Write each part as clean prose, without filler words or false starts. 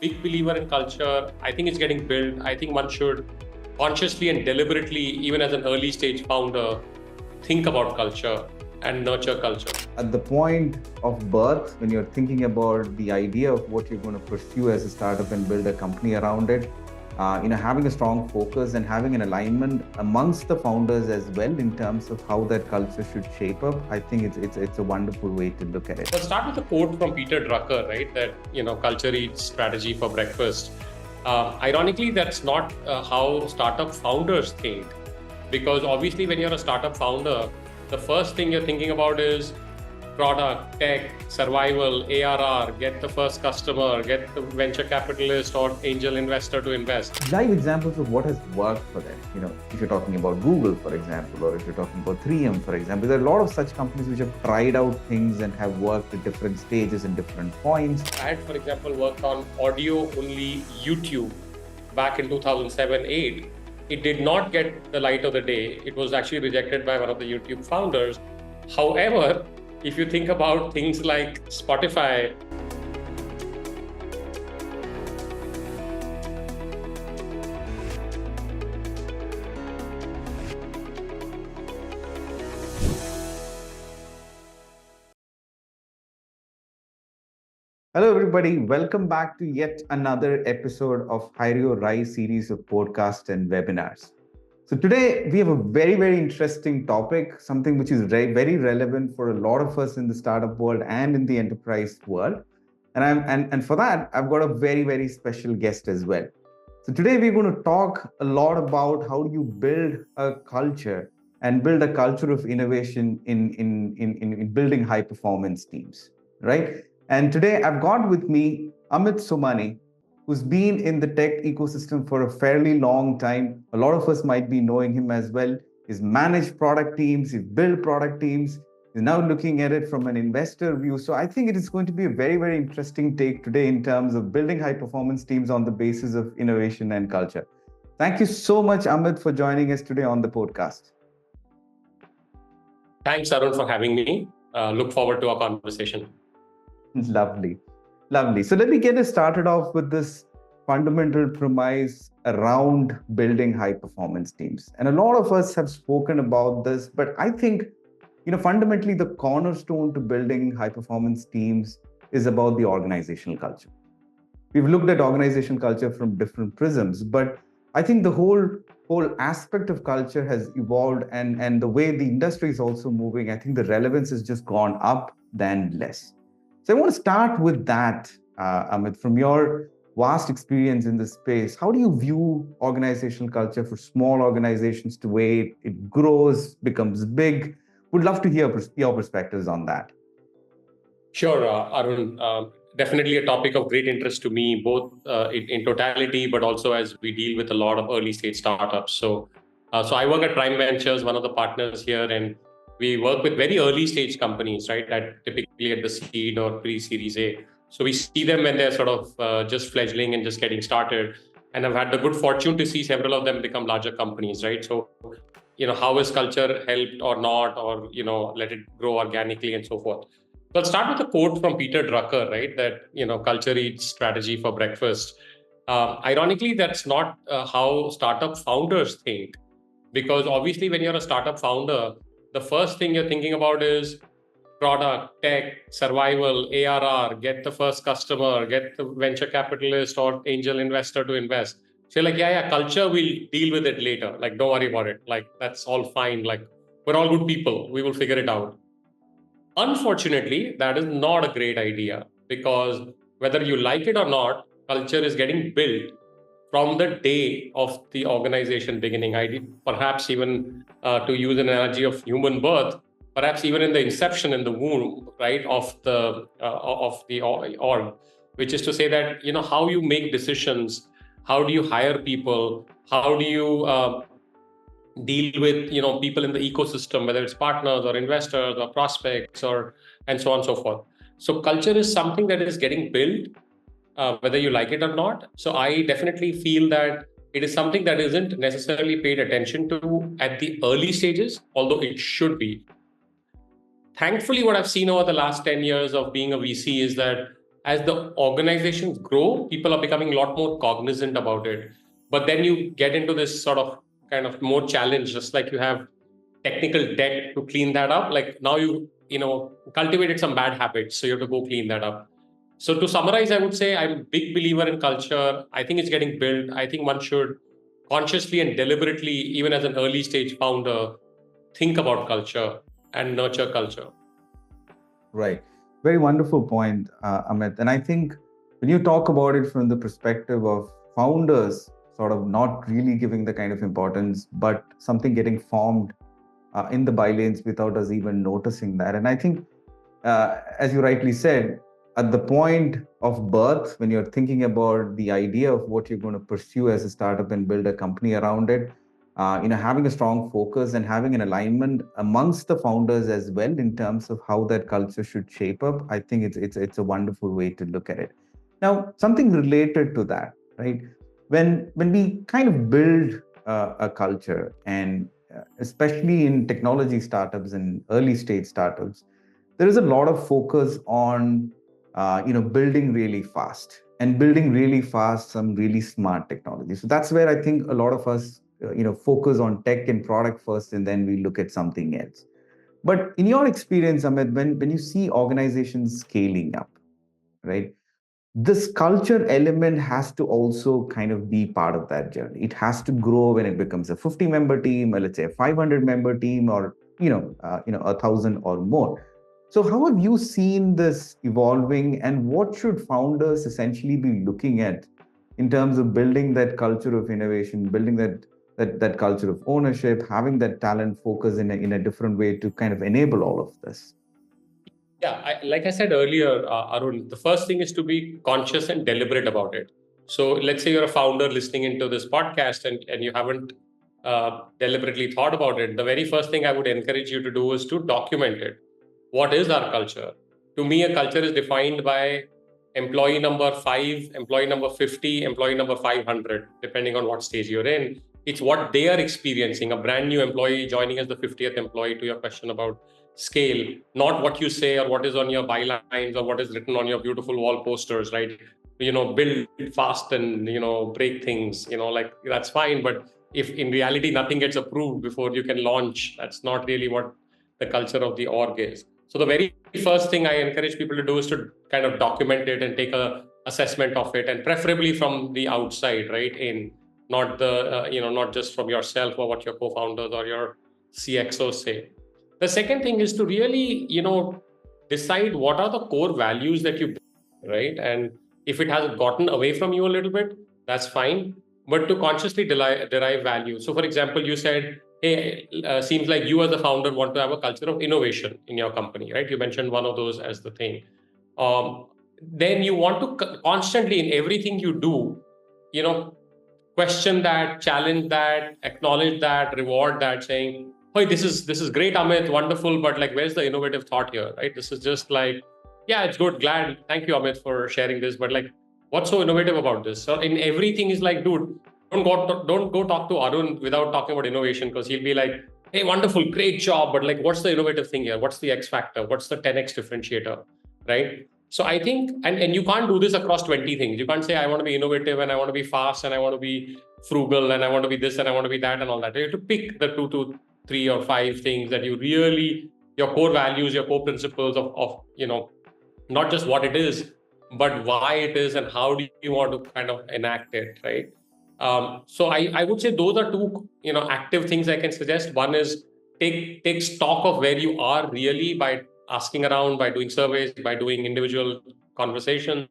big believer in culture. I think it's getting built. I think one should consciously and deliberately, even as an early stage founder, think about culture and nurture culture. At the point of birth, when you're thinking about the idea of what you're going to pursue as a startup and build a company around it, having a strong focus and having an alignment amongst the founders as well in terms of how that culture should shape up, I think it's a wonderful way to look at it. Let's start with a quote from Peter Drucker, right? That culture eats strategy for breakfast. Ironically, that's not how startup founders think, because obviously, when you're a startup founder, the first thing you're thinking about is product, tech, survival, ARR, get the first customer, get the venture capitalist or angel investor to invest. Live examples of what has worked for them. If you're talking about Google, for example, or if you're talking about 3M, for example, there are a lot of such companies which have tried out things and have worked at different stages and different points. I had, for example, worked on audio-only YouTube back in 2007-8. It did not get the light of the day. It was actually rejected by one of the YouTube founders. However, if you think about things like Spotify, Hello, everybody. Welcome back to yet another episode of Hyreo Rise series of podcasts and webinars. So today we have a very, very interesting topic, something which is very, very relevant for a lot of us in the startup world and in the enterprise world. And for that, I've got a very, very special guest as well. So today we're going to talk a lot about how do you build a culture and build a culture of innovation in building high performance teams, right? And today I've got with me Amit Somani, who's been in the tech ecosystem for a fairly long time. A lot of us might be knowing him as well. He's managed product teams, he's built product teams, he's now looking at it from an investor view. So I think it is going to be a very, very interesting take today in terms of building high performance teams on the basis of innovation and culture. Thank you so much, Amit, for joining us today on the podcast. Thanks, Arun, for having me. Look forward to our conversation. Lovely. So let me get us started off with this fundamental premise around building high performance teams. And a lot of us have spoken about this, but I think, fundamentally the cornerstone to building high performance teams is about the organizational culture. We've looked at organizational culture from different prisms, but I think the whole aspect of culture has evolved, and the way the industry is also moving, I think the relevance has just gone up than less. So I want to start with that, Amit, from your vast experience in this space. How do you view organizational culture for small organizations to way it grows, becomes big? Would love to hear your perspectives on that. Sure, Arun. Definitely a topic of great interest to me, both in totality, but also as we deal with a lot of early stage startups. So I work at Prime Ventures, one of the partners here, and we work with very early stage companies, right? That typically at the seed or pre-series A. So we see them when they're sort of just fledgling and just getting started. And I've had the good fortune to see several of them become larger companies, right? So, how is culture helped or not, or, let it grow organically and so forth. So I'll start with a quote from Peter Drucker, right? That, culture eats strategy for breakfast. Ironically, that's not how startup founders think, because obviously when you're a startup founder, the first thing you're thinking about is product, tech, survival, ARR, get the first customer, get the venture capitalist or angel investor to invest. So you're like, yeah, culture, we'll deal with it later. Like, don't worry about it. Like, that's all fine. Like, we're all good people. We will figure it out. Unfortunately, that is not a great idea, because whether you like it or not, culture is getting built from the day of the organization beginning. Perhaps even to use an analogy of human birth, perhaps even in the inception, in the womb, right, of the org, which is to say that how you make decisions, how do you hire people, how do you deal with people in the ecosystem, whether it's partners or investors or prospects or and so on and so forth. So culture is something that is getting built, whether you like it or not. So I definitely feel that it is something that isn't necessarily paid attention to at the early stages, although it should be. Thankfully, what I've seen over the last 10 years of being a VC is that as the organizations grow, people are becoming a lot more cognizant about it. But then you get into this sort of kind of more challenge, just like you have technical debt to clean that up. Like now you cultivated some bad habits, so you have to go clean that up. So to summarize, I would say I'm a big believer in culture. I think it's getting built. I think one should consciously and deliberately, even as an early stage founder, think about culture and nurture culture. Right. Very wonderful point, Amit. And I think when you talk about it from the perspective of founders sort of not really giving the kind of importance, but something getting formed in the bylanes without us even noticing that. And I think, as you rightly said, at the point of birth, when you're thinking about the idea of what you're going to pursue as a startup and build a company around it, having a strong focus and having an alignment amongst the founders as well in terms of how that culture should shape up, I think it's a wonderful way to look at it. Now, something related to that, right? When we kind of build a culture, and especially in technology startups and early stage startups, there is a lot of focus on building really fast and building really fast some really smart technology. So that's where I think a lot of us focus on tech and product first, and then we look at something else. But in your experience, Amit, when you see organizations scaling up, right, this culture element has to also kind of be part of that journey. It has to grow when it becomes a 50-member team, or let's say a 500-member team, or 1,000 or more. So how have you seen this evolving, and what should founders essentially be looking at in terms of building that culture of innovation, building that culture of ownership, having that talent focus in a different way to kind of enable all of this? Yeah, like I said earlier, Arun, the first thing is to be conscious and deliberate about it. So let's say you're a founder listening into this podcast and you haven't deliberately thought about it. The very first thing I would encourage you to do is to document it. What is our culture? To me, a culture is defined by employee number 5, employee number 50, employee number 500, depending on what stage you're in. It's what they are experiencing. A brand new employee joining as the 50th employee, to your question about scale, not what you say or what is on your bylines or what is written on your beautiful wall posters, right? Build fast and, break things, like that's fine. But if in reality nothing gets approved before you can launch, that's not really what the culture of the org is. So the very first thing I encourage people to do is to kind of document it and take a assessment of it, and preferably from the outside, right? Not not just from yourself or what your co-founders or your CXOs say. The second thing is to really, decide what are the core values that you bring, right? And if it has gotten away from you a little bit, that's fine. But to consciously derive value. So, for example, you said, hey, seems like you as a founder want to have a culture of innovation in your company, right? You mentioned one of those as the thing. Um, then you want to constantly, in everything you do, you know, question that, challenge that, acknowledge that, reward that, saying, "Hey, this is great, Amit, wonderful, but like, where's the innovative thought here, right? This is just like, yeah, it's good, glad, thank you, Amit, for sharing this, but like, what's so innovative about this?" So in everything is like, dude, don't go talk to Arun without talking about innovation, because he'll be like, "Hey, wonderful, great job, but like, what's the innovative thing here? What's the X factor? What's the 10x differentiator?" Right? So I think, and you can't do this across 20 things. You can't say, I want to be innovative and I want to be fast and I want to be frugal and I want to be this and I want to be that and all that. You have to pick the 2 to 3 or 5 things that you really, your core values, your core principles of not just what it is, but why it is and how do you want to kind of enact it, right? So I would say those are two, active things I can suggest. One is take stock of where you are really by asking around, by doing surveys, by doing individual conversations.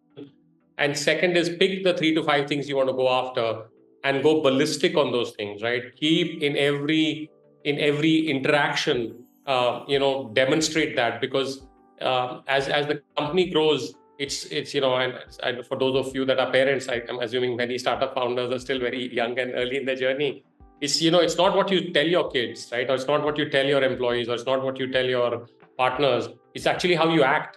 And second is pick the 3 to 5 things you want to go after and go ballistic on those things, right? Keep in every interaction, demonstrate that, because as the company grows, it's and for those of you that are parents, I'm assuming many startup founders are still very young and early in their journey. It's not what you tell your kids, right? Or it's not what you tell your employees, or it's not what you tell your partners. It's actually how you act,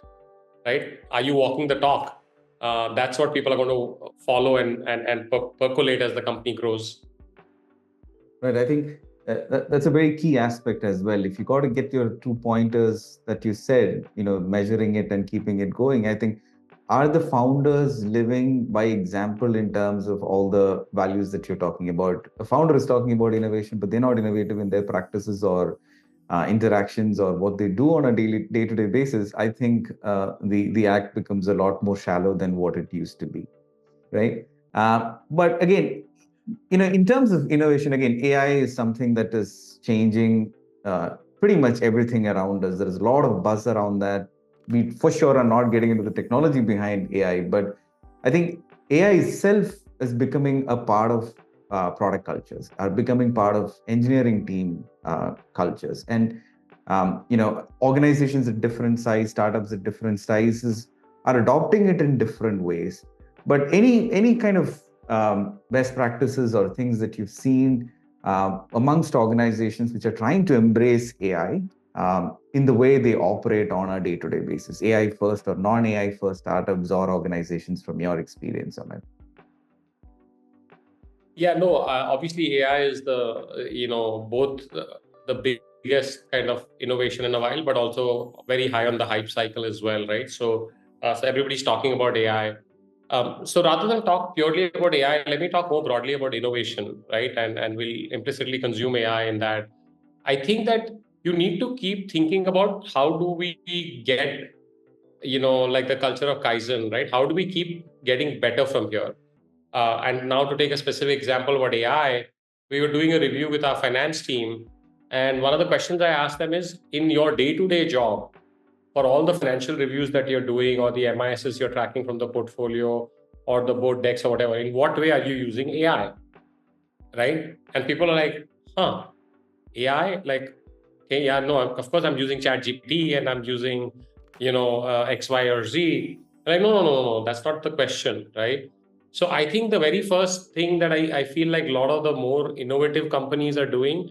right? Are you walking the talk? That's what people are going to follow and percolate as the company grows. Right. I think that's a very key aspect as well. If you got to get your 2 pointers that you said, measuring it and keeping it going, I think are the founders living by example in terms of all the values that you're talking about? A founder is talking about innovation, but they're not innovative in their practices or interactions or what they do on a daily day-to-day basis. I think the act becomes a lot more shallow than what it used to be, right? But again, in terms of innovation, again, AI is something that is changing pretty much everything around us. There is a lot of buzz around that. We for sure are not getting into the technology behind AI, but I think AI itself is becoming a part of product cultures, are becoming part of engineering team cultures, and organizations at different size, startups at different sizes are adopting it in different ways. But any kind of best practices or things that you've seen amongst organizations which are trying to embrace AI in the way they operate on a day-to-day basis, AI first or non-AI first startups or organizations from your experience, Amit? Yeah, no, obviously AI is both the biggest kind of innovation in a while, but also very high on the hype cycle as well, right? So everybody's talking about AI. So rather than talk purely about AI, let me talk more broadly about innovation, right? And we'll implicitly consume AI in that. I think that you need to keep thinking about how do we get, like the culture of Kaizen, right? How do we keep getting better from here? And now to take a specific example about AI, we were doing a review with our finance team. And one of the questions I asked them is, in your day-to-day job, for all the financial reviews that you're doing or the MISs you're tracking from the portfolio or the board decks or whatever, in what way are you using AI, right? And people are like, huh, AI? Like, okay, yeah, no, of course I'm using ChatGPT and I'm using, X, Y, or Z. Like, no, that's not the question, right? So I think the very first thing that I feel like a lot of the more innovative companies are doing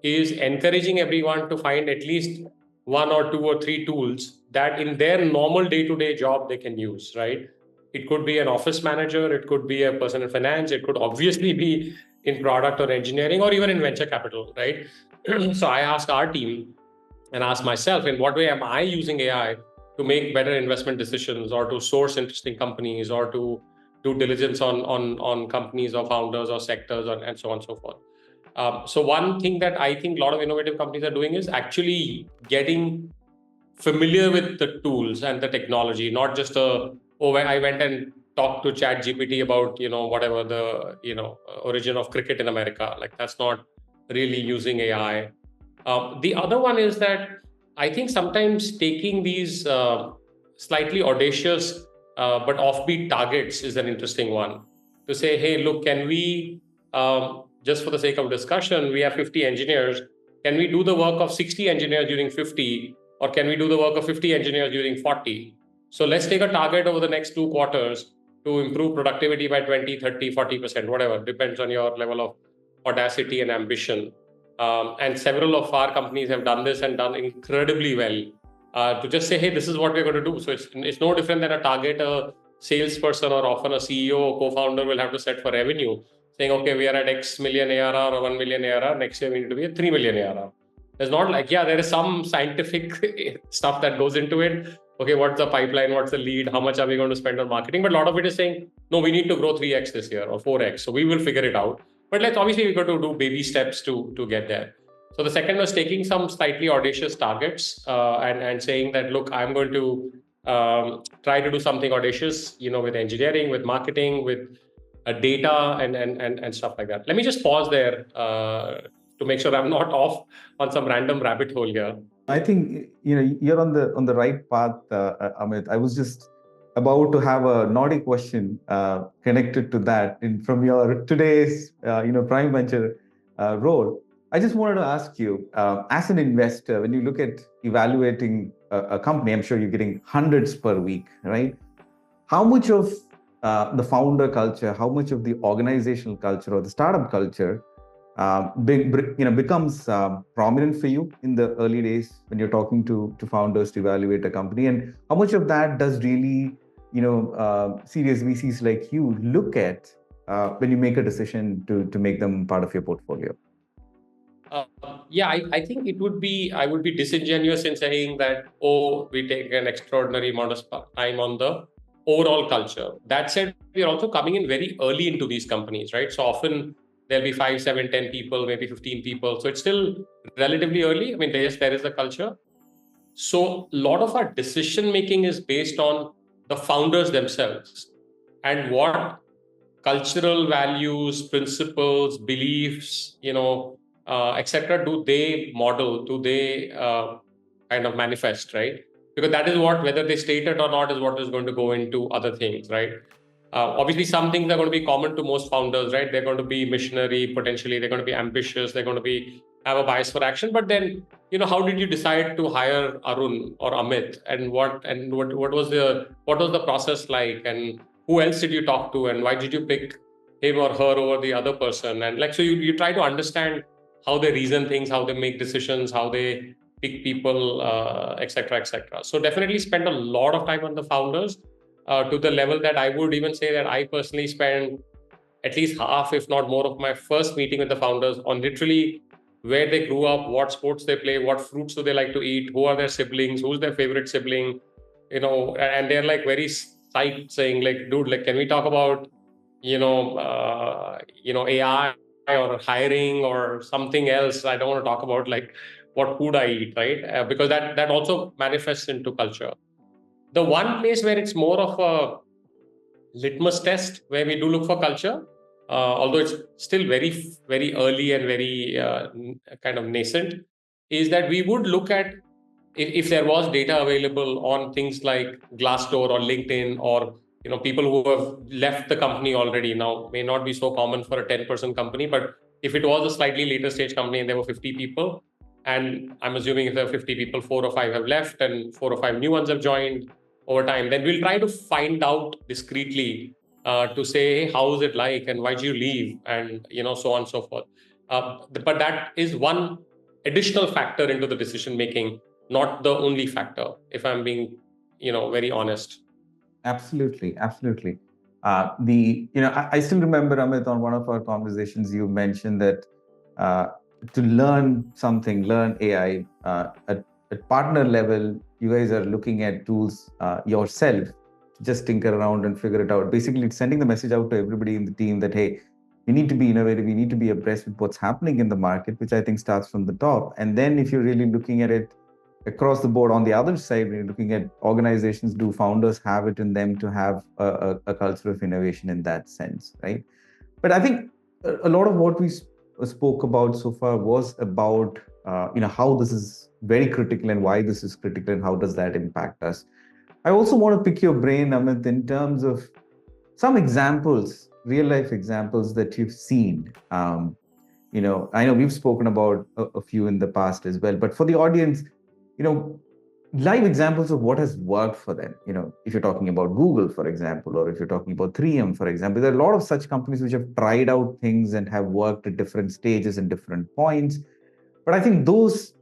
is encouraging everyone to find at least one or two or three tools that in their normal day-to-day job they can use, right? It could be an office manager, it could be a person in finance, it could obviously be in product or engineering or even in venture capital, right? So I asked our team and asked myself, in what way am I using AI to make better investment decisions or to source interesting companies or to do diligence on companies or founders or sectors and so on and so forth. So one thing that I think a lot of innovative companies are doing is actually getting familiar with the tools and the technology, not just I went and talked to Chat GPT about, whatever the, origin of cricket in America. Like that's not really using AI. The other one is that I think sometimes taking these slightly audacious but offbeat targets is an interesting one. To say, hey, look, can we, just for the sake of discussion, we have 50 engineers. Can we do the work of 60 engineers during 50? Or can we do the work of 50 engineers during 40? So let's take a target over the next 2 quarters to improve productivity by 20, 30, 40%, whatever, depends on your level of audacity and ambition. And several of our companies have done this and done incredibly well. To just say, hey, this is what we're going to do. So it's no different than a target a salesperson or often a CEO or co-founder will have to set for revenue, saying, okay, we are at X million ARR or 1 million ARR. Next year we need to be at 3 million ARR. There's not like, yeah, there is some scientific stuff that goes into it. Okay, what's the pipeline? What's the lead? How much are we going to spend on marketing? But a lot of it is saying, no, we need to grow 3x this year or 4x. So we will figure it out. But we've got to do baby steps to get there. So the second was taking some slightly audacious targets and saying that, look, I'm going to try to do something audacious, with engineering, with marketing, with data and stuff like that. Let me just pause there to make sure I'm not off on some random rabbit hole here. I think you're on the right path, Amit. I was just about to have a naughty question connected to that from your today's prime venture role. I just wanted to ask you, as an investor, when you look at evaluating a company, I'm sure you're getting hundreds per week, right? How much of the founder culture, how much of the organizational culture or the startup culture becomes prominent for you in the early days when you're talking to founders to evaluate a company, and how much of that does really serious VCs like you look at when you make a decision to make them part of your portfolio? I think I would be disingenuous in saying that, oh, we take an extraordinary amount of time on the overall culture. That said, we are also coming in very early into these companies, right? So often there'll be 5, 7, 10 people, maybe 15 people. So it's still relatively early. I mean, there is the culture. So a lot of our decision making is based on the founders themselves and what cultural values, principles, beliefs, etc. do they model? Do they kind of manifest, right? Because that is what, whether they state it or not, is what is going to go into other things, right? Obviously, some things are going to be common to most founders, right? They're going to be missionary, potentially. They're going to be ambitious. They're going to be have a bias for action. But then, how did you decide to hire Arun or Amit, and what was the process like, and who else did you talk to, and why did you pick him or her over the other person? And like, so you try to understand how they reason things, how they make decisions, how they pick people, etc., etc. So definitely spend a lot of time on the founders, to the level that I would even say that I personally spend at least half, if not more, of my first meeting with the founders on literally where they grew up, what sports they play, what fruits do they like to eat, who are their siblings, who's their favorite sibling, and they're like very psyched, saying like, dude, like, can we talk about, AI or hiring or something else? I don't want to talk about like what food I eat, right? Because that also manifests into culture. The one place where it's more of a litmus test where we do look for culture, although it's still very, very early and very kind of nascent, is that we would look at if there was data available on things like Glassdoor or LinkedIn, or people who have left the company already. Now may not be so common for a 10-person company, but if it was a slightly later stage company and there were 50 people, and I'm assuming if there are 50 people, 4 or 5 have left and 4 or 5 new ones have joined over time, then we'll try to find out discreetly, to say, hey, how is it like, and why did you leave, and so on and so forth. But that is one additional factor into the decision making, not the only factor, if I'm being very honest. Absolutely, absolutely. I still remember, Amit, on one of our conversations, you mentioned that uh, to learn something, learn AI at partner level, you guys are looking at tools yourself to just tinker around and figure it out. Basically, it's sending the message out to everybody in the team that, hey, we need to be innovative, we need to be abreast with what's happening in the market, which I think starts from the top. And then if you're really looking at it across the board on the other side, when you're looking at organizations, do founders have it in them to have a culture of innovation in that sense, right? But I think a lot of what we spoke about so far was about how this is very critical and why this is critical and how does that impact us. I also want to pick your brain, Amit, in terms of some examples, real life examples that you've seen. I know we've spoken about a few in the past as well, but for the audience, you know, live examples of what has worked for them. If you're talking about Google, for example, or if you're talking about 3M, for example, there are a lot of such companies which have tried out things and have worked at different stages and different points. But I think those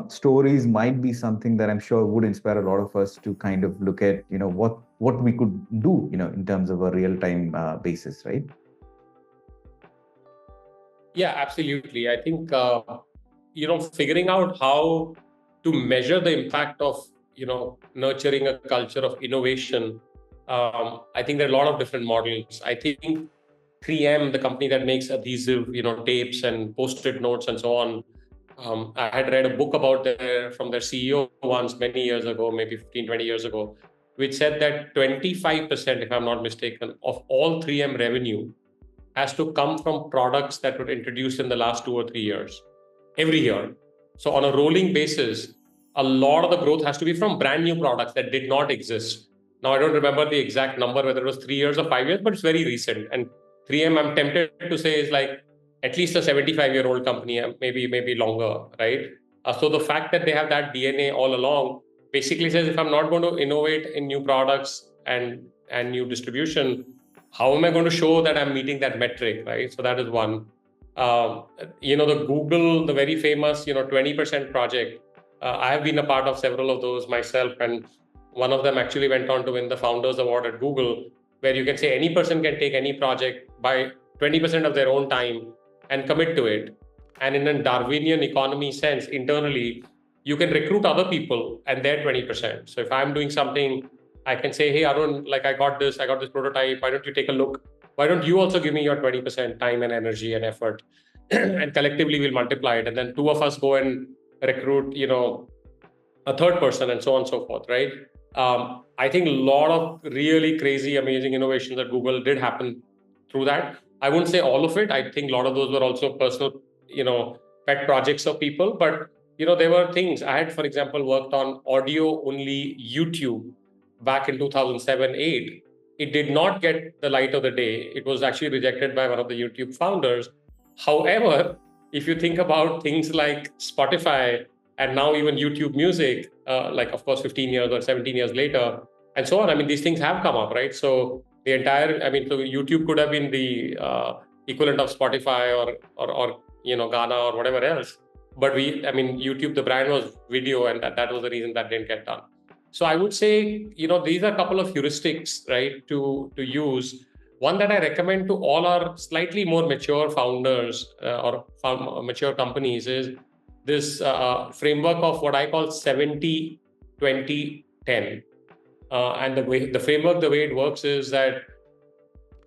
stories might be something that I'm sure would inspire a lot of us to kind of look at, what we could do, in terms of a real-time basis, right? Yeah, absolutely. I think figuring out how to measure the impact of nurturing a culture of innovation. I think there are a lot of different models. I think 3M, the company that makes adhesive tapes and post-it notes and so on, I had read a book about from their CEO once, many years ago, maybe 15, 20 years ago, which said that 25%, if I'm not mistaken, of all 3M revenue has to come from products that were introduced in the last 2 or 3 years, every year. So on a rolling basis, a lot of the growth has to be from brand new products that did not exist. Now, I don't remember the exact number, whether it was 3 years or 5 years, but it's very recent. And 3M, I'm tempted to say, is like at least a 75-year-old company, maybe longer, right? So the fact that they have that DNA all along basically says, if I'm not going to innovate in new products and new distribution, how am I going to show that I'm meeting that metric, right? So that is one. The Google, the very famous, 20% project. I have been a part of several of those myself, and one of them actually went on to win the Founders Award at Google, where you can say any person can take any project by 20% of their own time and commit to it. And in a Darwinian economy sense, internally, you can recruit other people and their 20%. So if I'm doing something I can say, hey, Arun, like I got this prototype. Why don't you take a look? Why don't you also give me your 20% time and energy and effort? And collectively we'll multiply it. And then two of us go and recruit, a third person and so on and so forth, right? I think a lot of really crazy, amazing innovations at Google did happen through that. I wouldn't say all of it. I think a lot of those were also personal, pet projects of people. But, there were things. I had, for example, worked on audio only YouTube back in 2007, 8. It did not get the light of the day. It was actually rejected by one of the YouTube founders. However, if you think about things like Spotify and now even YouTube Music, like of course 15 years or 17 years later, and so on. I mean, these things have come up, right? So the entire, so YouTube could have been the equivalent of Spotify or Ghana or whatever else. But YouTube, the brand was video, and that was the reason that didn't get done. So I would say, these are a couple of heuristics, right, to use. One that I recommend to all our slightly more mature founders or mature companies is this framework of what I call 70, 20, 10. And the framework, the way it works is that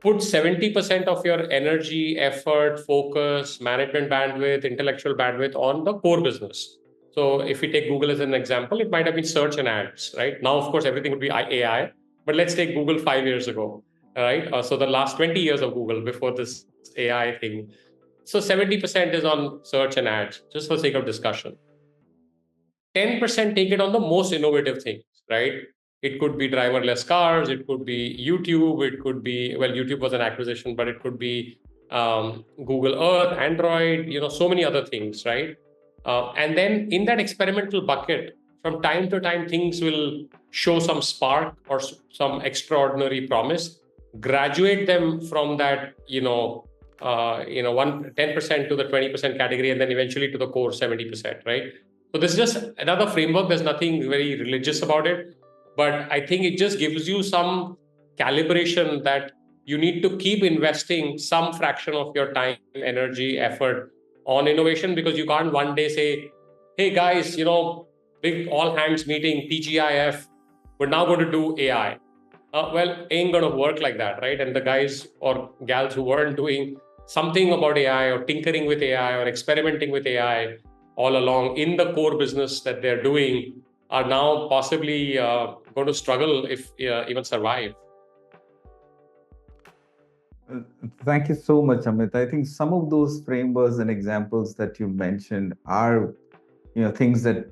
put 70% of your energy, effort, focus, management bandwidth, intellectual bandwidth on the core business. So if we take Google as an example, it might have been search and ads, right? Now, of course, everything would be AI, but let's take Google 5 years ago, right? So the last 20 years of Google before this AI thing. So 70% is on search and ads, just for sake of discussion. 10% take it on the most innovative things, right? It could be driverless cars, it could be YouTube, it could be, well, YouTube was an acquisition, but it could be Google Earth, Android, so many other things, right? And then in that experimental bucket, from time to time, things will show some spark or some extraordinary promise. Graduate them from that, 10% to the 20% category, and then eventually to the core 70%, right? So this is just another framework. There's nothing very religious about it, but I think it just gives you some calibration that you need to keep investing some fraction of your time, energy, effort on innovation, because you can't one day say, hey guys, big all hands meeting, TGIF, we're now going to do AI. Well, ain't going to work like that, right? And the guys or gals who weren't doing something about AI or tinkering with AI or experimenting with AI all along in the core business that they're doing are now possibly going to struggle if even survive. Thank you so much, Amit. I think some of those frameworks and examples that you mentioned are, things that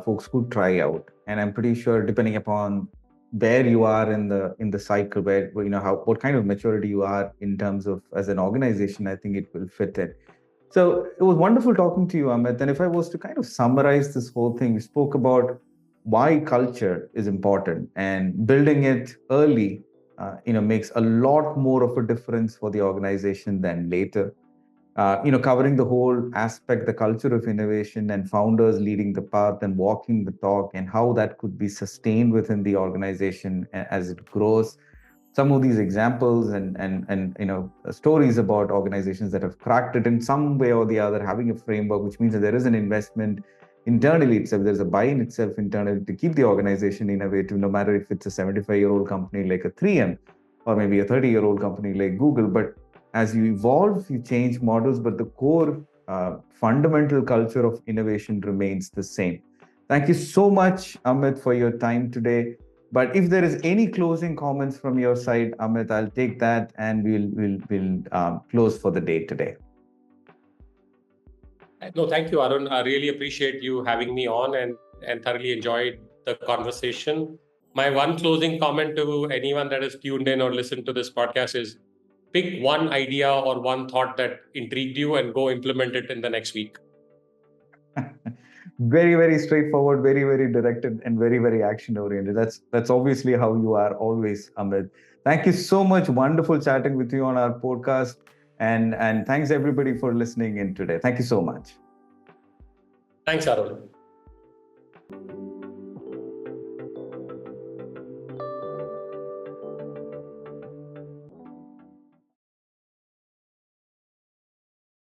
folks could try out. And I'm pretty sure, depending upon where you are in the cycle, where what kind of maturity you are in terms of as an organization, I think it will fit in. So it was wonderful talking to you, Amit. And if I was to kind of summarize this whole thing, we spoke about why culture is important and building it early, makes a lot more of a difference for the organization than later. Covering the whole aspect, the culture of innovation and founders leading the path and walking the talk, and how that could be sustained within the organization as it grows. Some of these examples and stories about organizations that have cracked it in some way or the other, having a framework, which means that there is an investment internally itself, there's a buy-in itself internally to keep the organization innovative, no matter if it's a 75-year-old company like a 3M or maybe a 30-year-old company like Google. But as you evolve, you change models, but the core fundamental culture of innovation remains the same. Thank you so much, Amit, for your time today. But if there is any closing comments from your side, Amit, I'll take that, and we'll close for the day today. No, thank you, Arun. I really appreciate you having me on and thoroughly enjoyed the conversation. My one closing comment to anyone that has tuned in or listened to this podcast is pick one idea or one thought that intrigued you and go implement it in the next week. Very, very straightforward, very, very directed, and very, very action oriented. That's obviously how you are always, Amit. Thank you so much. Wonderful chatting with you on our podcast. And thanks everybody for listening in today. Thank you so much. Thanks, Arun.